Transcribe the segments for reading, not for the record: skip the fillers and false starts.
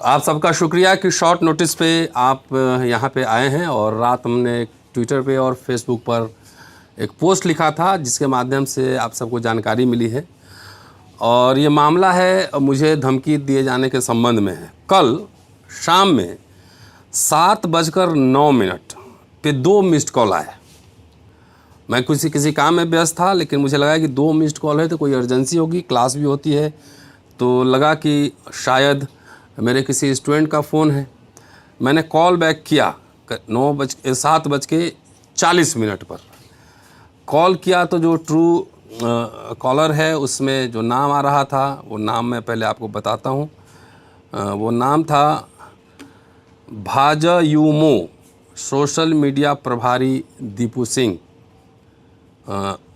आप सबका शुक्रिया कि शॉर्ट नोटिस पे आप यहाँ पे आए हैं। और रात हमने ट्विटर पे और फेसबुक पर एक पोस्ट लिखा था जिसके माध्यम से आप सबको जानकारी मिली है। और ये मामला है मुझे धमकी दिए जाने के संबंध में है। कल शाम में 7:09 पे 2 मिस्ड कॉल आए। मैं किसी काम में व्यस्त था, लेकिन मुझे लगा कि 2 मिस्ड कॉल है तो कोई अर्जेंसी होगी, क्लास भी होती है, तो लगा कि शायद मेरे किसी स्टूडेंट का फ़ोन है। मैंने कॉल बैक किया 7:40 पर कॉल किया, तो जो ट्रू कॉलर है उसमें जो नाम आ रहा था वो नाम मैं पहले आपको बताता हूँ। वो नाम था भाजयुमो, सोशल मीडिया प्रभारी दीपू सिंह।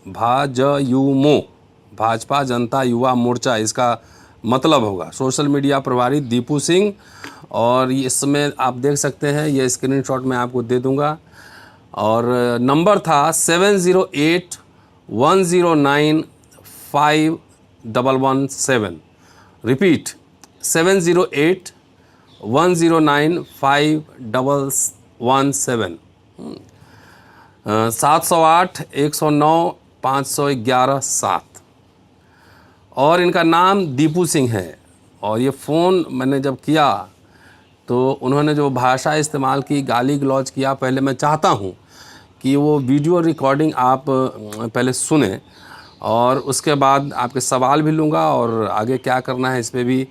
भाजयुमो, भाजपा जनता युवा मोर्चा इसका मतलब होगा, सोशल मीडिया प्रभारी दीपू सिंह। और इसमें आप देख सकते हैं, ये स्क्रीनशॉट मैं आपको दे दूंगा। और नंबर था 7081095117। रिपीट 7081095117। 708-109-511-7। और इनका नाम दीपू सिंह है। और ये फ़ोन मैंने जब किया तो उन्होंने जो भाषा इस्तेमाल की, गाली गलौज किया। पहले मैं चाहता हूँ कि वो वीडियो रिकॉर्डिंग आप पहले सुने और उसके बाद आपके सवाल भी लूँगा और आगे क्या करना है इस पर भी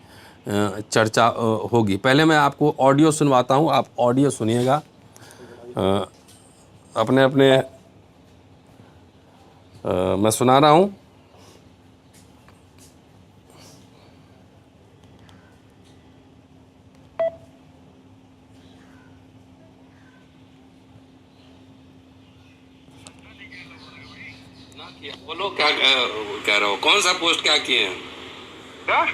चर्चा होगी। पहले मैं आपको ऑडियो सुनवाता हूँ, आप ऑडियो सुनिएगा। अपने मैं सुना रहा हूँ। बोलो क्या कह रहे हो, कौन सा पोस्ट क्या किए हैं? क्या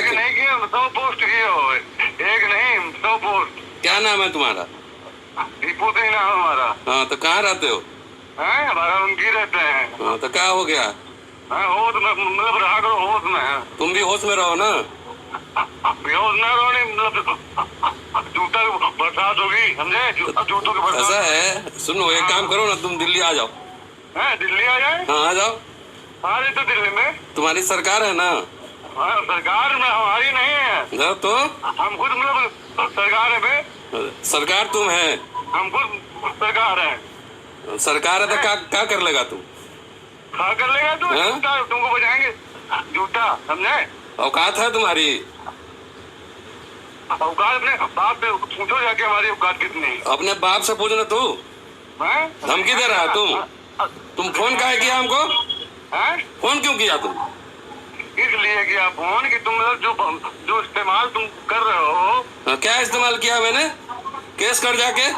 नहीं किए, 100 पोस्ट किए हो। एक नहीं 100 पोस्ट। क्या नाम है तुम्हारा? दीपू सिंह नाम हमारा। हाँ, तो कहाँ रहते हो? हमारा उनकी रहते हैं। हाँ, तो क्या हो गया? होश में, मतलब रहा करो होश में। तुम भी होश में रहो ना। होश में रहो नहीं, मतलब जूता बरसात होगी, समझे? जूतों की बरसात। ऐसा है, सुनो एक काम करो ना, तुम दिल्ली आ जाओ। दिल्ली आ जाए? हाँ, आ जाओ। हमारी तो दिल्ली में तुम्हारी सरकार है ना? सरकार में हमारी नहीं है। तो हम खुद मतलब सरकार है बे। सरकार तुम है? हम खुद सरकार है। सरकार है तो क्या कर लेगा तू? क्या कर लेगा तू? जूता तुमको बजाएंगे, जूता, समझे? औकात है तुम्हारी? औकात अपने बाप से पूछो जाके, हमारी औकात कितनी है। अपने बाप से पूछना। तू धमकी दे रहा है? तुम फोन काहे किया हमको? फोन क्यों किया तुम? इसलिए किया फोन कि तुम जो इस्तेमाल तुम कर रहे हो। क्या इस्तेमाल किया मैंने? केस कर जाके।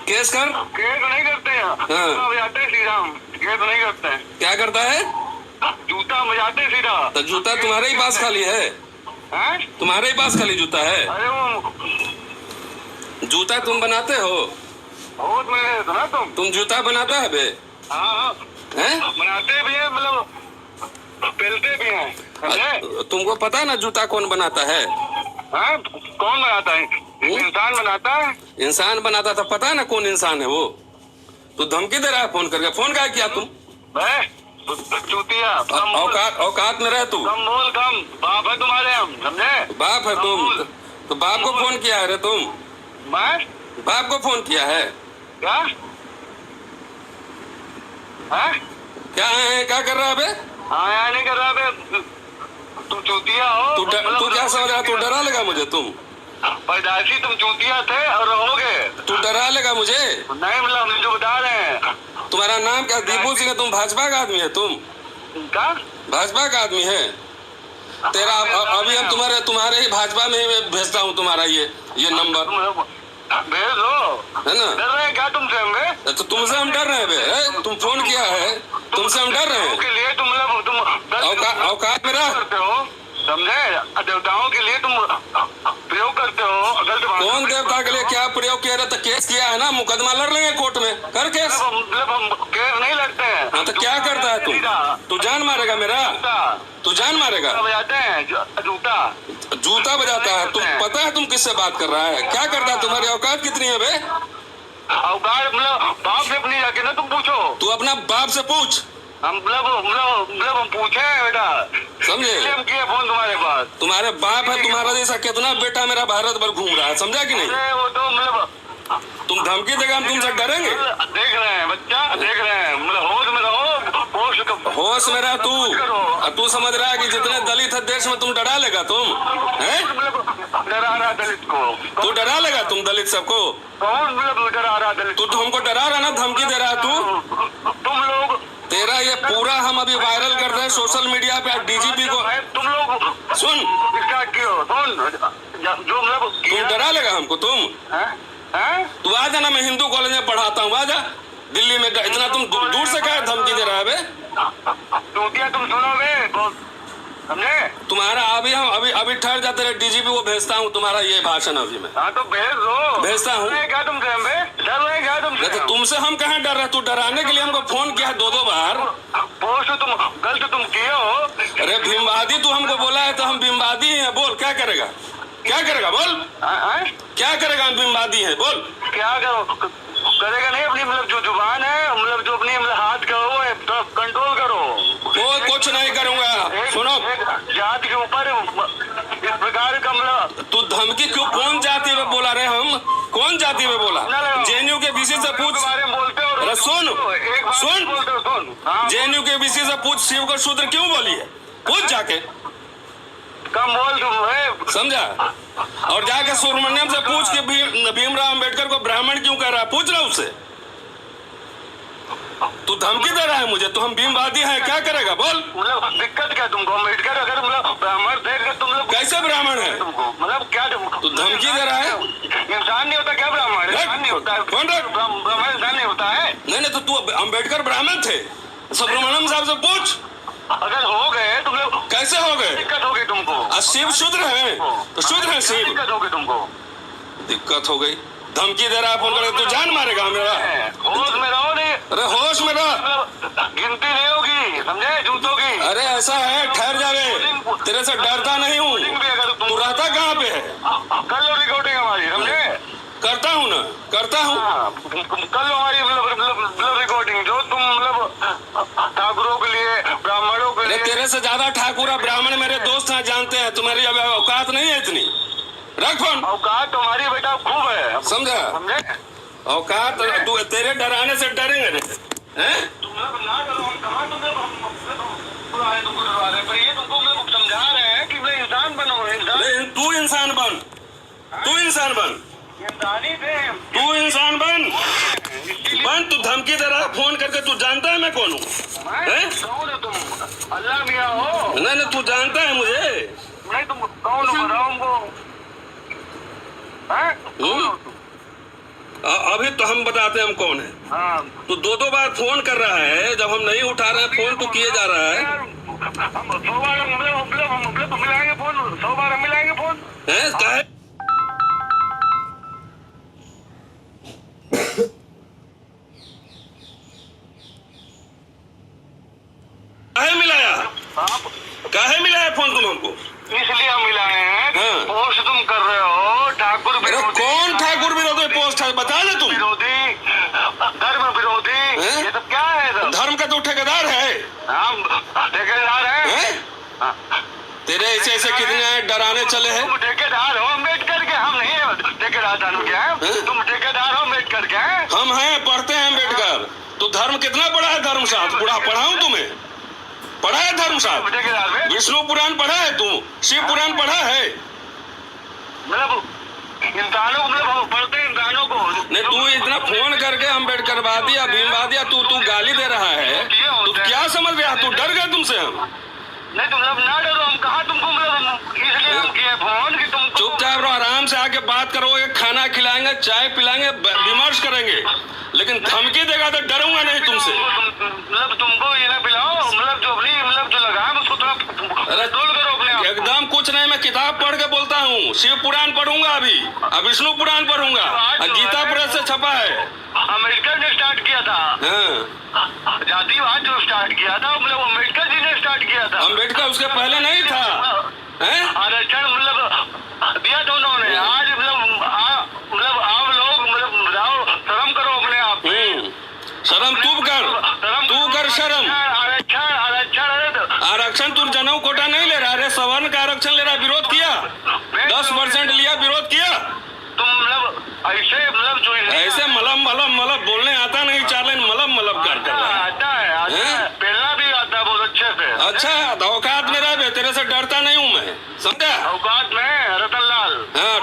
केस कर। केस नहीं करते हैं, बजाते हैं सीधा। केस नहीं करते हैं। क्या करता है? जूता बजाते सीधा। तो जूता तुम्हारे ही पास खाली है? तुम्हारे ही पास खाली जूता है? अरे वो जूता तुम बनाते हो? बहुत मैंने सुना तुम जूता बनाता है बे? हाँ, बनाते भी है, मतलब पहनते भी हैं। तुमको पता है ना जूता कौन बनाता है? कौन बनाता है? इंसान बनाता है। इंसान बनाता था, पता है ना कौन इंसान है वो? तो धमकी दे रहा है फोन करके। फोन क्या किया तुम? चूतिया, औकात में रह तू। कम बोल, कम। बाप है तुम्हारे, हम समझे? बाप है तुम? तो बाप को फोन किया है रे तुम? मैं बाप को फोन किया है क्या? क्या है? क्या कर रहा है बे? यहाँ नहीं कर रहा बे। तुम चूतिया हो। तू क्या समझ रहा? तू डरा लेगा मुझे? तुम पैदाइशी तुम चूतिया थे और रहोगे। तू डरा लेगा मुझे? नहीं, मतलब जो बता रहे हैं। तुम्हारा नाम क्या? दीपू सिंह है? तुम भाजपा का आदमी है? तुम क्या भाजपा का आदमी है? तेरा अभी हम तुम्हारे ही भाजपा में ही भेजता हूँ तुम्हारा ये नंबर। भेज दो, है ना? डर रहे हैं क्या तुमसे? हमें तो तुमसे हम डर रहे हैं बे? तुम फोन किया है, तुमसे हम डर रहे हैं? के लिए तुम औकात में रह करते हो, समझे? देवताओं के लिए तुम प्रयोग करते हो। गलत बात। कौन देवता के लिए क्या प्रयोग किया? तो केस किया है ना, मुकदमा लड़ लेंगे कोर्ट में। कर केस। मतलब हम केस नहीं लड़ते हैं। हाँ, तो क्या करता है तू जान मारेगा मेरा? तू जान मारेगा? बजाते हैं जूता। जूता बजाता है? तुम पता है किससे बात कर रहा है? क्या करता है? तुम्हारी औकात कितनी है बे? औकात मतलब बाप से अपनी जाके ना तुम पूछो। तू अपना बाप से पूछ। हम हम पूछे हैं बेटा, समझे? इसलिए हम किए फोन तुम्हारे पास। तुम्हारे बाप है, तुम्हारा जैसा कितना बेटा मेरा भारत भर घूम रहा है, समझा कि नहीं? अरे वो तो मतलब तुम धमकी देगा हम तुमसे डरेंगे? देख रहे हैं बच्चा, देख रहे हैं, मतलब होश में रहो। होश में रह तू समझ रहा है कि जितने दलित है देश में तुम डरा लेगा? तुम हैं? डरा रहा दलित को। तू डरा लेगा तुम दलित सबको? कौन मतलब डरा रहा दलित? तू हमको डरा रहा ना, धमकी दे रहा है तू? तुम लोग, तेरा ये पूरा हम अभी वायरल कर रहे हैं सोशल मीडिया पे। डीजीपी को तुम लोग सुन, इसका क्यों सुन जो मतलब तुम डरा लेगा हमको? तुम तू आ जाना, मैं हिंदू कॉलेज में पढ़ाता हूँ, आ जा दिल्ली में। इतना तुम दूर से क्या धमकी दे रहा है बे? तो क्या तुम सुनोगे? समझे? तुम्हारा अभी ठहर जाते रहे, डीजीपी को भेजता हूँ तुम्हारा ये भाषण अभी मैं। हाँ तो भेज दो। भेजता हूँ। क्या तुम डर रहे क्या तुमसे? तो तुमसे हम कहाँ डर रहे? तू डराने के लिए हमको फोन किया 2 बार। पोस्ट तुम गलत तुम किए हो। अरे भीमवादी तू हमको बोला है तो हम भीमवादी ही हैं। बोल क्या करेगा? क्या करेगा बोल? क्या करेगा? हम भीमवादी हैं, बोल क्या करेगा? नहीं, अपनी मतलब जो जुबान है, मतलब जो अपनी मतलब हाथ का वो है, तो कंट्रोल करो। कोई कुछ नहीं करूंगा। सुनो, जात के ऊपर इस प्रकार का मतलब तू धमकी क्यों? कौन जाति में बोला रे? हम कौन जाति में बोला? जेएनयू के बीसी से पूछ। अरे सुन, जेएनयू के बीसी से पूछ, शिव को शूद्र क्यों बोली है? पूछ जाके, कम बोल तुम, समझा? और जाके सुब्रमण्यम से पूछ कि भीमराव अंबेडकर को ब्राह्मण क्यों कह रहा है? पूछ रहा उससे। तू धमकी दे रहा है मुझे, तो हम भीमवादी हैं, क्या करेगा बोल? मतलब दिक्कत क्या तुमको? अम्बेडकर अगर मतलब ब्राह्मण थे तुम लोग कैसे ब्राह्मण है? मतलब क्या तू धमकी दे रहा है? इंसान नहीं होता क्या ब्राह्मण? इंसान नहीं होता है, ब्राह्मण इंसान नहीं होता है। नहीं तो तू अम्बेडकर ब्राह्मण थे, सुब्रमण्यम साहब से पूछ। अगर हो गए तुम लोग, कैसे हो गए? दिक्कत होगी तुमको। शिव शूद्र है तो शूद्र है शिव। दिक्कत होगी तुमको। दिक्कत हो गई। धमकी दे रहा है फोन करके, तू जान मारेगा मेरा। होश में रहो। नहीं, अरे होश में रह, गिनती नहीं होगी, समझे? जूतों की। अरे ऐसा है, ठहर जा रे, तेरे से डरता नहीं हूँ। तू रहता कहाँ पे है? कर लो रिकॉर्डिंग हमारी, समझे? करता हूँ ना, करता हूँ। कर लो हमारी मतलब रिकॉर्डिंग, जो तुम मतलब ठाकुरों के लिए, ब्राह्मणों के लिए। तेरे से ज्यादा ठाकुर और ब्राह्मण मेरे दोस्त हैं, जानते हैं। तुम्हारी अब औकात नहीं है इतनी। रख फोन। औकात तुम्हारी बेटा खूब है, समझा? समझे? औकात तू, तेरे डराने से डरेंगे हैं? तुम लोग ना डरो, हम कहाँ तुम लोग तुमको डरा रहे हैं, पर ये तुमको हम लोग समझा रहे हैं कि भाई इंसान बनो। इंसान, तू इंसान बन, तू इंसान बन, इंसानी थे, तू इंसान बन। तू धमकी दे रहा है फोन करके। तू जानता है मैं कौन हूँ? कौन हो तुम? अल्लाह मियाँ हो? नहीं, तू जानता है मुझे? नहीं, तुम कौन हो बताओ हमको। अभी तो हम बताते हैं हम कौन है। हाँ, तू 2 बार फोन कर रहा है, जब हम नहीं उठा रहे हैं फोन तो किए जा रहा है। हम 100 बार हम मिलाएंगे फोन, 100 बार हम मिलाएंगे फोन। काहे मिलाया? काहे मिलाया फोन तुम हमको? इसलिए हम मिलाए हैं। हाँ। पोस्ट तुम कर रहे हो ठाकुर विरोधी। कौन ठाकुर विरोधी पोस्ट है? बता दे तुम। विरोधी, धर्म विरोधी, ये सब क्या है? धर्म का तो ठेकेदार है। हम ठेकेदार हैं। तेरे ऐसे कितने डराने चले हैं? तुम ठेकेदार हो अम्बेडकर के, हम नहीं है ठेकेदार। तुम ठेकेदार हो अम्बेडकर के। हम हैं, पढ़ते हैं अम्बेडकर। तो धर्म कितना पढ़ा है? धर्म शास्त्र पढ़ाऊं तुम्हें? पढ़ा है धर्म शास्त्र? विष्णु पुराण पढ़ा है तू? शिव पुराण पढ़ा है? मतलब इंसानों मतलब हम पढ़ते हैं इंसानों को। नहीं, तू इतना फोन करके अम्बेडकरवादी या भीमवादी तू गाली दे रहा है, तू क्या समझ रहा? तू डर गया तुमसे हम? नहीं, तुम लोग ना डरो, हम कहा तुमको मतलब इसलिए हम किए फोन कि तुम चुपचाप रहो, आराम से आके बात करोगे, खाना खिलाएंगे, चाय पिलाएंगे, विमर्श करेंगे। लेकिन धमकी देगा तो डरूंगा नहीं तुमसे। मतलब तुमको ये ना पिलाओ, मतलब जो अपनी मतलब जो लगा है उसको थोड़ा कंट्रोल करो अपने आप। एकदम कुछ नहीं, मैं किताब पढ़ के बोलता हूँ। शिव पुराण पढ़ूंगा अभी, विष्णु पुराण पढ़ूंगा, गीता प्रेस से छपा है। अम्बेडकर ने स्टार्ट किया था जातिवाद, जो स्टार्ट किया था मतलब अम्बेडकर जी ने स्टार्ट किया था। अम्बेडकर उसके पहले नहीं था। आरक्षण मतलब दिया था उन्होंने। आज बेशरम। आरक्षण तू जनऊ कोटा नहीं ले रहा, अरे सवर्ण का आरक्षण ले रहा, विरोध किया, 10% लिया, विरोध किया। तुम मतलब ऐसे मलम बोलने आता नहीं, 4 लाइन मलम कर रहा है। आता है, बेलना भी आता है बहुत अच्छे से। अच्छा, औकात में रह, तेरे से डरता नहीं हूँ मैं, समझा? औकात में रतन लाल। हाँ,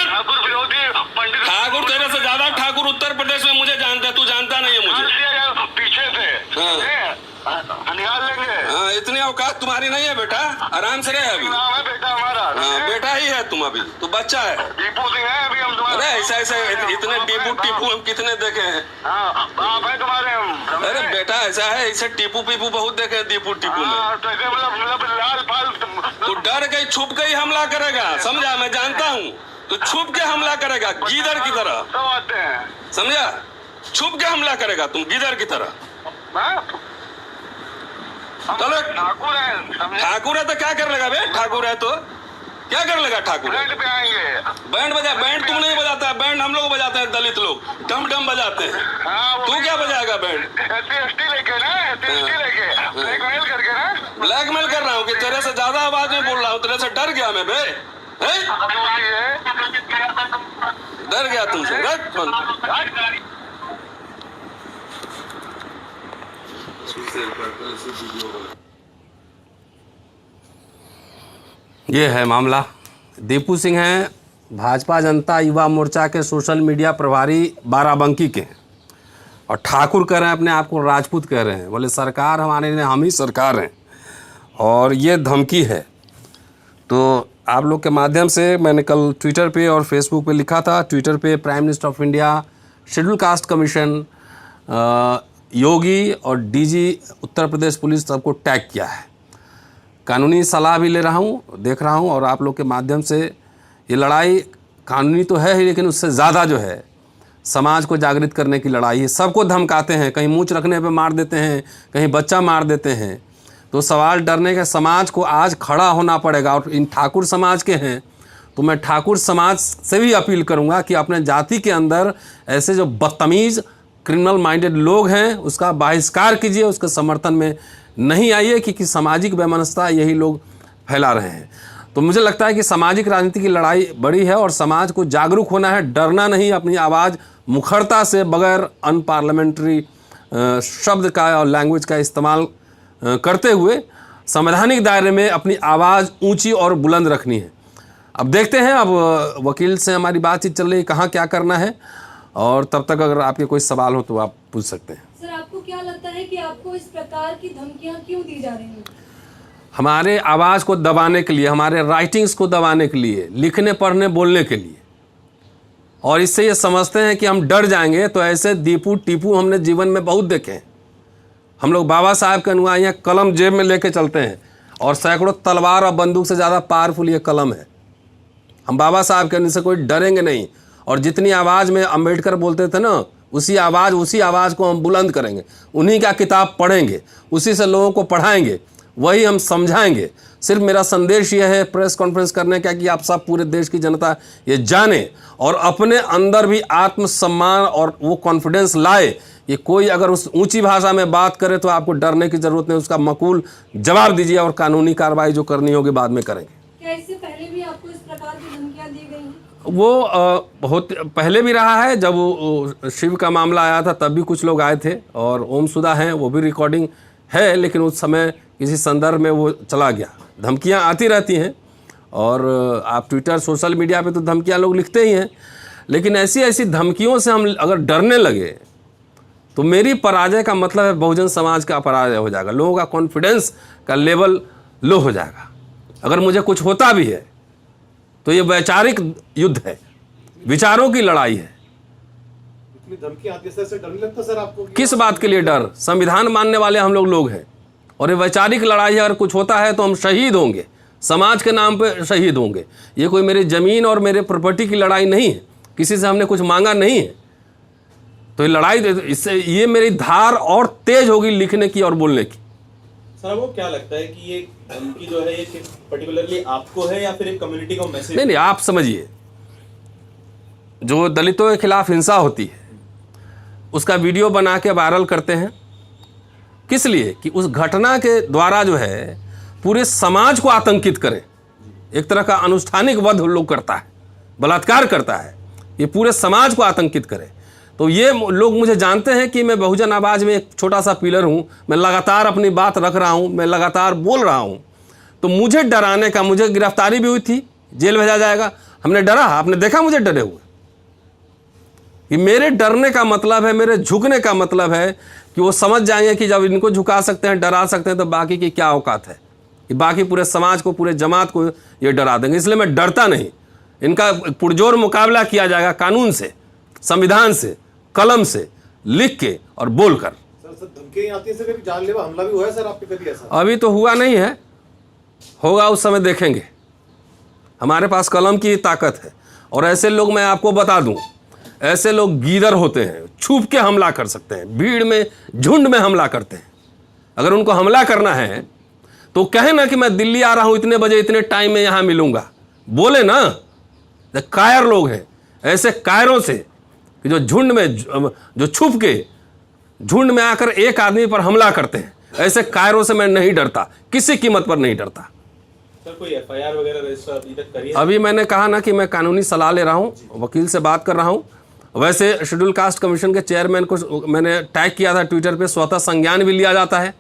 ठाकुर विरोधी पंडित। ठाकुर तेरे से ज्यादा ठाकुर उत्तर प्रदेश में मुझे जानता है, तू जानता नहीं है मुझे। पीछे से निकाल लेंगे। हाँ, इतनी औकात तुम्हारी नहीं है बेटा, आराम से रहे अभी। नाम है बेटा हमारा। हाँ, बेटा ही है तुम, अभी तू बच्चा है। दीपू सिंह है अभी हम तुम्हारे। अरे ऐसा इतने टीपू हम कितने देखे हैं। हाँ, बाप है तुम्हारे हम। अरे बेटा ऐसा है, ऐसे टीपू बहुत देखे हैं दीपू में। तो ऐसे मतलब लाल फाल। तू डर गई, छुप गई हमला करेगा, समझा? मैं जानता हूँ तो छुप के हमला करेगा, गीदड़ की तरह, सब आते हैं, समझा? छुप के हमला करेगा तुम गीदड़ की तरह। चलो, ठाकुर है। ठाकुर है तो क्या कर लेगा बे? ठाकुर है तो क्या कर लेगा? ठाकुर बैंड पे आएंगे। बैंड तुम नहीं बजाता है, बैंड हम लोग बजाते हैं, दलित लोग डम बजाते हैं। हाँ, तू क्या बजाएगा बैंड? SC लेके ना, SC लेके ब्लैकमेल करके ना। ब्लैकमेल कर रहा हूँ कि तेरे से ज्यादा आवाज में बोल रहा हूँ, तेरे से डर गया मैं बे, डर गया तुमसे। रख फोन। ये है मामला। दीपू सिंह हैं भाजपा जनता युवा मोर्चा के सोशल मीडिया प्रभारी बाराबंकी के, और ठाकुर कह रहे हैं अपने आप को, राजपूत कह रहे हैं। बोले सरकार हमारे ने, हम ही सरकार हैं, और ये धमकी है। तो आप लोग के माध्यम से मैंने कल ट्विटर पे और फेसबुक पे लिखा था। ट्विटर पे prime minister of India, schedule caste commission, Yogi और डीजी उत्तर प्रदेश पुलिस सबको टैग किया है। कानूनी सलाह भी ले रहा हूँ, देख रहा हूँ, और आप लोग के माध्यम से ये लड़ाई कानूनी तो है ही, लेकिन उससे ज़्यादा जो है समाज को जागृत करने की लड़ाई है। सबको धमकाते हैं, कहीं मूंछ रखने पे मार देते हैं, कहीं बच्चा मार देते हैं। तो सवाल डरने का, समाज को आज खड़ा होना पड़ेगा। और इन ठाकुर समाज के हैं तो मैं ठाकुर समाज से भी अपील करूँगा कि अपने जाति के अंदर ऐसे जो बदतमीज़ क्रिमिनल माइंडेड लोग हैं उसका बहिष्कार कीजिए, उसके समर्थन में नहीं आइए, क्योंकि सामाजिक वैमनस्यता यही लोग फैला रहे हैं। तो मुझे लगता है कि सामाजिक राजनीति की लड़ाई बड़ी है और समाज को जागरूक होना है, डरना नहीं, अपनी आवाज़ मुखरता से बगैर अनपार्लियामेंट्री शब्द का और लैंग्वेज का इस्तेमाल करते हुए संवैधानिक दायरे में अपनी आवाज़ ऊंची और बुलंद रखनी है। अब देखते हैं, अब वकील से हमारी बातचीत चल रही है, कहाँ क्या करना है, और तब तक अगर आपके कोई सवाल हो तो आप पूछ सकते हैं। सर, आपको क्या लगता है कि आपको इस प्रकार की धमकियां क्यों दी जा रही हैं? हमारे आवाज़ को दबाने के लिए, हमारे राइटिंग्स को दबाने के लिए, लिखने पढ़ने बोलने के लिए, और इससे ये समझते हैं कि हम डर जाएंगे। तो ऐसे दीपू टीपू हमने जीवन में बहुत देखे हैं। हम लोग बाबा साहब के अनुयायी हैं, कलम जेब में लेके चलते हैं, और सैकड़ों तलवार और बंदूक से ज़्यादा पावरफुल ये कलम है। हम बाबा साहब के से कोई डरेंगे नहीं, और जितनी आवाज़ में अम्बेडकर बोलते थे ना, उसी आवाज़ को हम बुलंद करेंगे। उन्हीं का किताब पढ़ेंगे, उसी से लोगों को पढ़ाएंगे, वही हम समझाएंगे। सिर्फ मेरा संदेश ये है प्रेस कॉन्फ्रेंस करने का कि आप सब, पूरे देश की जनता ये जाने और अपने अंदर भी आत्मसम्मान और वो कॉन्फिडेंस लाए। ये कोई अगर उस ऊंची भाषा में बात करे तो आपको डरने की ज़रूरत नहीं, उसका मकूल जवाब दीजिए, और कानूनी कार्रवाई जो करनी होगी बाद में करेंगे। क्या इससे पहले भी आपको इस प्रकार की धमकियां दी गई हैं? वो बहुत पहले भी रहा है। जब वो शिव का मामला आया था तब भी कुछ लोग आए थे, और ओम सुधा हैं, वो भी रिकॉर्डिंग है, लेकिन उस समय किसी संदर्भ में वो चला गया। धमकियां आती रहती हैं, और आप ट्विटर सोशल मीडिया पे तो धमकियां लोग लिखते ही हैं, लेकिन ऐसी धमकियों से हम अगर डरने लगे तो मेरी पराजय का मतलब है बहुजन समाज का पराजय हो जाएगा, लोगों का कॉन्फिडेंस का लेवल लो हो जाएगा। अगर मुझे कुछ होता भी है तो ये वैचारिक युद्ध है, विचारों की लड़ाई है। धमकी आती है सर, डर नहीं लगता सर आपको? किस बात के लिए डर? संविधान मानने वाले हम लोग हैं, और ये वैचारिक लड़ाई है। अगर कुछ होता है तो हम शहीद होंगे, समाज के नाम पे शहीद होंगे। ये कोई मेरी ज़मीन और मेरे प्रॉपर्टी की लड़ाई नहीं है, किसी से हमने कुछ मांगा नहीं है। तो ये लड़ाई, इससे ये मेरी धार और तेज होगी लिखने की और बोलने की। सर, आपको क्या लगता है कि ये धमकी जो है ये पर्टिकुलरली आपको है या फिर एक कम्युनिटी को मैसेज? नहीं, आप समझिए, जो दलितों के खिलाफ हिंसा होती है उसका वीडियो बना के वायरल करते हैं, किस लिए? कि उस घटना के द्वारा जो है पूरे समाज को आतंकित करें। एक तरह का अनुष्ठानिक वध लोग करता है, बलात्कार करता है, ये पूरे समाज को आतंकित करे। तो ये लोग मुझे जानते हैं कि मैं बहुजन आवाज़ में एक छोटा सा पिलर हूँ, मैं लगातार अपनी बात रख रहा हूँ, मैं लगातार बोल रहा हूँ। तो मुझे डराने का, मुझे गिरफ्तारी भी हुई थी, जेल भेजा जाएगा, हमने डरा, आपने देखा मुझे डरे हुए। कि मेरे डरने का मतलब है, मेरे झुकने का मतलब है कि वो समझ जाएंगे कि जब इनको झुका सकते हैं, डरा सकते हैं, तो बाकी की क्या औकात है, कि बाकी पूरे समाज को, पूरे जमात को ये डरा देंगे। इसलिए मैं डरता नहीं। इनका पुरजोर मुकाबला किया जाएगा कानून से, संविधान से, कलम से, लिख के और बोलकर। सर धमकियां आती है, सर कभी जानलेवा हमला भी हुआ है सर आप पे कभी ऐसा? अभी तो हुआ नहीं है, होगा उस समय देखेंगे। हमारे पास कलम की ताकत है। और ऐसे लोग, मैं आपको बता दूं, ऐसे लोग गीदड़ होते हैं, छुप के हमला कर सकते हैं, भीड़ में, झुंड में हमला करते हैं। अगर उनको हमला करना है तो कहे ना कि मैं दिल्ली आ रहा हूं इतने बजे, इतने टाइम में यहां मिलूंगा, बोले ना। कायर लोग हैं, ऐसे कायरों से कि जो झुंड में, जो छुप के झुंड में आकर एक आदमी पर हमला करते हैं, ऐसे कायरों से मैं नहीं डरता, किसी कीमत पर नहीं डरता। सर कोई एफआईआर वगैरह रजिस्टर अभी तक करी है? अभी मैंने कहा ना कि मैं कानूनी सलाह ले रहा हूँ, वकील से बात कर रहा हूँ। वैसे शेड्यूल कास्ट कमीशन के चेयरमैन को मैंने टैग किया था ट्विटर पे, स्वतः संज्ञान भी लिया जाता है,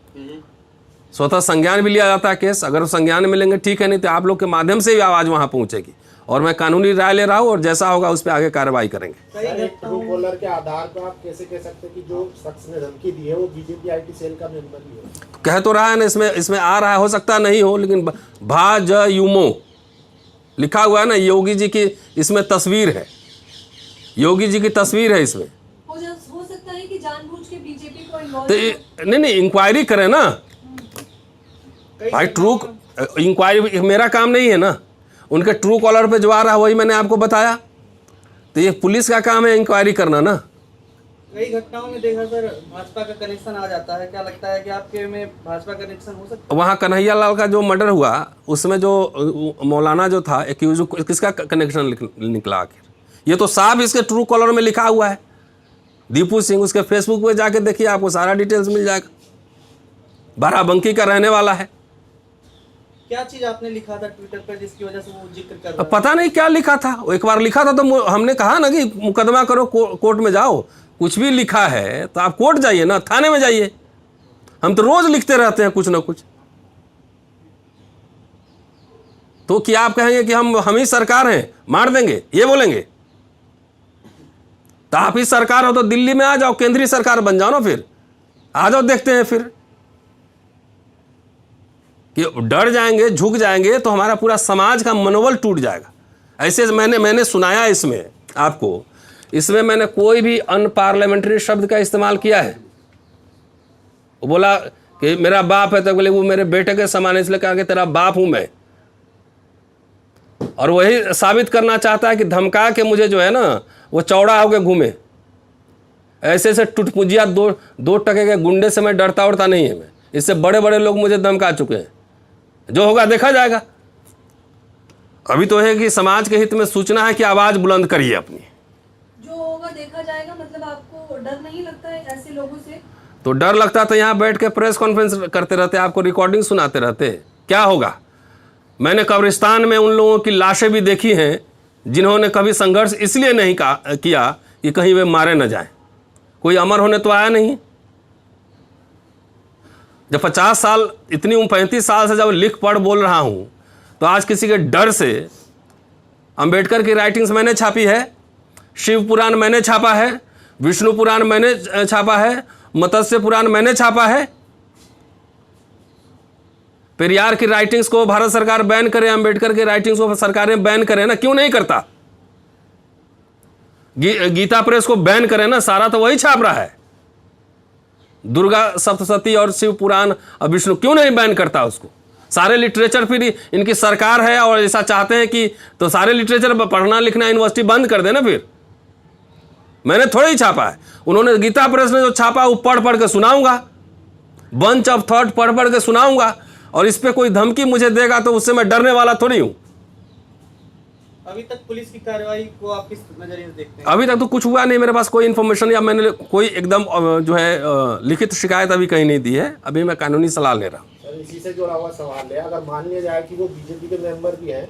स्वतः संज्ञान भी लिया जाता है केस। अगर संज्ञान में लेंगे ठीक है, नहीं तो आप लोग के माध्यम से ही आवाज़ वहाँ पहुँचेगी। और मैं कानूनी राय ले रहा हूँ और जैसा होगा उस पर आगे कार्रवाई करेंगे। सर एक ट्रू कॉलर के आधार पर आप कैसे कह सकते हैं कि जो शख्स ने धमकी दी है वो बीजेपी आईटी सेल का मेंबर ही है? कह तो रहा है ना, इसमें आ रहा है, हो सकता नहीं हो, लेकिन भाजयुमो लिखा हुआ है ना, योगी जी की इसमें तस्वीर है, योगी जी की तस्वीर है इसमें। हो सकता है कि जानबूझ के बीजेपी को इन्वॉल्व तो नहीं, इंक्वायरी करें ना भाई। ट्रू इंक्वायरी मेरा काम नहीं है ना, उनके ट्रू कॉलर पे जो आ रहा है वही मैंने आपको बताया। तो ये पुलिस का काम है इंक्वायरी करना ना। कई घटनाओं में देखा सर भाजपा का कनेक्शन आ जाता है, क्या लगता है कि आपके में भाजपा कनेक्शन हो सकता है? वहाँ कन्हैया लाल का जो मर्डर हुआ उसमें जो मौलाना जो था एक्यूज, किसका कनेक्शन निकला आखिर? ये तो साफ इसके ट्रू कॉलर में लिखा हुआ है, दीपू सिंह। उसके फेसबुक पे जाके देखिए, आपको सारा डिटेल्स मिल जाएगा। बाराबंकी का रहने वाला है। क्या चीज आपने लिखा था ट्विटर पर जिसकी वजह से वो जिक्र कर रहा है? पता नहीं क्या लिखा था, वो एक बार लिखा था तो हमने कहा ना कि मुकदमा करो, कोर्ट में जाओ। कुछ भी लिखा है तो आप कोर्ट जाइए ना, थाने में जाइए। हम तो रोज लिखते रहते हैं कुछ ना कुछ। तो क्या आप कहेंगे कि हम ही सरकार हैं, मार देंगे, ये बोलेंगे? तो आप ही सरकार हो तो दिल्ली में आ जाओ, केंद्रीय सरकार बन जाओ ना, फिर आ जाओ, देखते हैं फिर। कि डर जाएंगे, झुक जाएंगे तो हमारा पूरा समाज का मनोबल टूट जाएगा। ऐसे मैंने सुनाया इसमें आपको, इसमें मैंने कोई भी अनपार्लियामेंट्री शब्द का इस्तेमाल किया है। वो बोला कि मेरा बाप है, तो बोले वो मेरे बेटे के समान, इसलिए कहा कि तेरा बाप हूं मैं। और वही साबित करना चाहता है कि धमका के मुझे जो है ना वो चौड़ा होकर घूमे। ऐसे टुटपुजिया दो टके के गुंडे से मैं डरता उड़ता नहीं है। मैं इससे बड़े बड़े लोग मुझे धमका चुके हैं। जो होगा देखा जाएगा। अभी तो है कि समाज के हित में सूचना है कि आवाज बुलंद करिए अपनी। जो होगा देखा जाएगा, मतलब आपको डर नहीं लगता है ऐसे लोगों से? तो डर लगता तो यहाँ बैठ के प्रेस कॉन्फ्रेंस करते रहते, आपको रिकॉर्डिंग सुनाते रहते। क्या होगा? मैंने कब्रिस्तान में उन लोगों की लाशें भी देखी हैं जिन्होंने कभी संघर्ष इसलिए नहीं किया कि कहीं वे मारे न जाएं। कोई अमर होने तो आया नहीं। जब 50 साल, इतनी 35 साल से जब लिख पढ़ बोल रहा हूं, तो आज किसी के डर से अंबेडकर की राइटिंग्स मैंने छापी है, शिव पुराण मैंने छापा है, विष्णु पुराण मैंने छापा है, मत्स्य पुराण मैंने छापा है। पेरियार की राइटिंग्स को भारत सरकार बैन करे, अंबेडकर की राइटिंग्स को सरकारें बैन करें ना, क्यों नहीं करता? गीता प्रेस को बैन करें ना, सारा तो वही छाप रहा है। दुर्गा सप्तशती और शिव पुराण और विष्णु क्यों नहीं बैन करता उसको? सारे लिटरेचर फिर इनकी सरकार है और ऐसा चाहते हैं कि तो सारे लिटरेचर पढ़ना लिखना यूनिवर्सिटी बंद कर देना। फिर मैंने थोड़ा ही छापा है, उन्होंने गीता प्रेस ने जो छापा वो पढ़ पढ़ के सुनाऊंगा, बंच ऑफ थॉट पढ़ पढ़ के सुनाऊंगा। और इस पे कोई धमकी मुझे देगा तो उससे मैं डरने वाला थोड़ी हूं। अभी तक पुलिस की कार्रवाई को आप किस नजरिए से देखते हैं? अभी तक तो कुछ हुआ नहीं, मेरे पास कोई इन्फॉर्मेशन या मैंने कोई एकदम जो है लिखित शिकायत अभी कहीं नहीं दी है। अभी मैं कानूनी सलाह ले रहा हूँ। सर इसी से जुड़ा हुआ सवाल है, अगर मान लिया जाए कि वो बीजेपी के मेंबर भी हैं,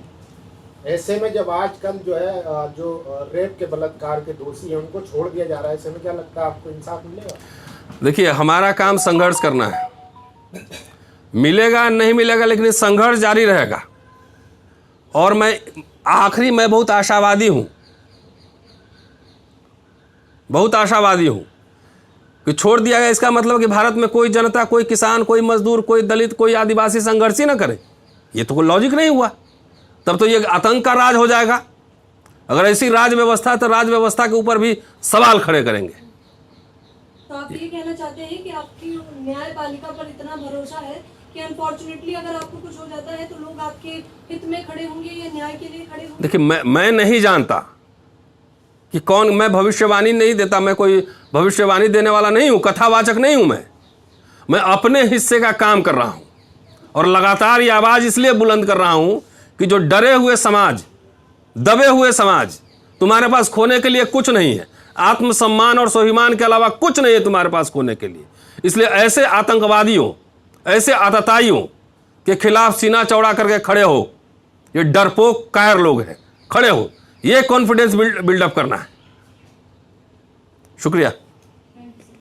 ऐसे में जब आजकल जो है जो रेप के बलात्कार के दोषी हैं उनको छोड़ दिया जा रहा है, ऐसे में क्या लगता है आपको इंसाफ मिलेगा? देखिए, हमारा काम संघर्ष करना है, मिलेगा नहीं मिलेगा लेकिन संघर्ष जारी रहेगा। और मैं बहुत आशावादी हूँ, बहुत आशावादी हूँ कि छोड़ दिया गया। इसका मतलब कि भारत में कोई जनता, कोई किसान, कोई मजदूर, कोई दलित, कोई आदिवासी संघर्ष ही ना करे, ये तो कोई लॉजिक नहीं हुआ। तब तो ये आतंक का राज हो जाएगा। अगर ऐसी राज व्यवस्था तो राज व्यवस्था के ऊपर भी सवाल खड़े करेंगे। तो आप ये कहना चाहते हैं कि आपकी न्यायपालिका पर इतना भरोसा है कि अनफॉर्चुनेटली अगर आपको कुछ हो जाता है तो लोग आपके हित में खड़े होंगे या न्याय के लिए खड़े होंगे? देखिए, मैं नहीं जानता कि कौन, मैं भविष्यवाणी नहीं देता, मैं कोई भविष्यवाणी देने वाला नहीं हूँ, कथावाचक नहीं हूँ। मैं अपने हिस्से का काम कर रहा हूँ और लगातार ये आवाज़ इसलिए बुलंद कर रहा हूँ कि जो डरे हुए समाज, दबे हुए समाज, तुम्हारे पास खोने के लिए कुछ नहीं है, आत्मसम्मान और स्वाभिमान के अलावा कुछ नहीं है तुम्हारे पास खोने के लिए। इसलिए ऐसे आतंकवादियों, ऐसे आतताइयों के खिलाफ सीना चौड़ा करके खड़े हो। ये डरपोक कायर लोग हैं, खड़े हो, ये कॉन्फिडेंस बिल्डअप करना है। शुक्रिया।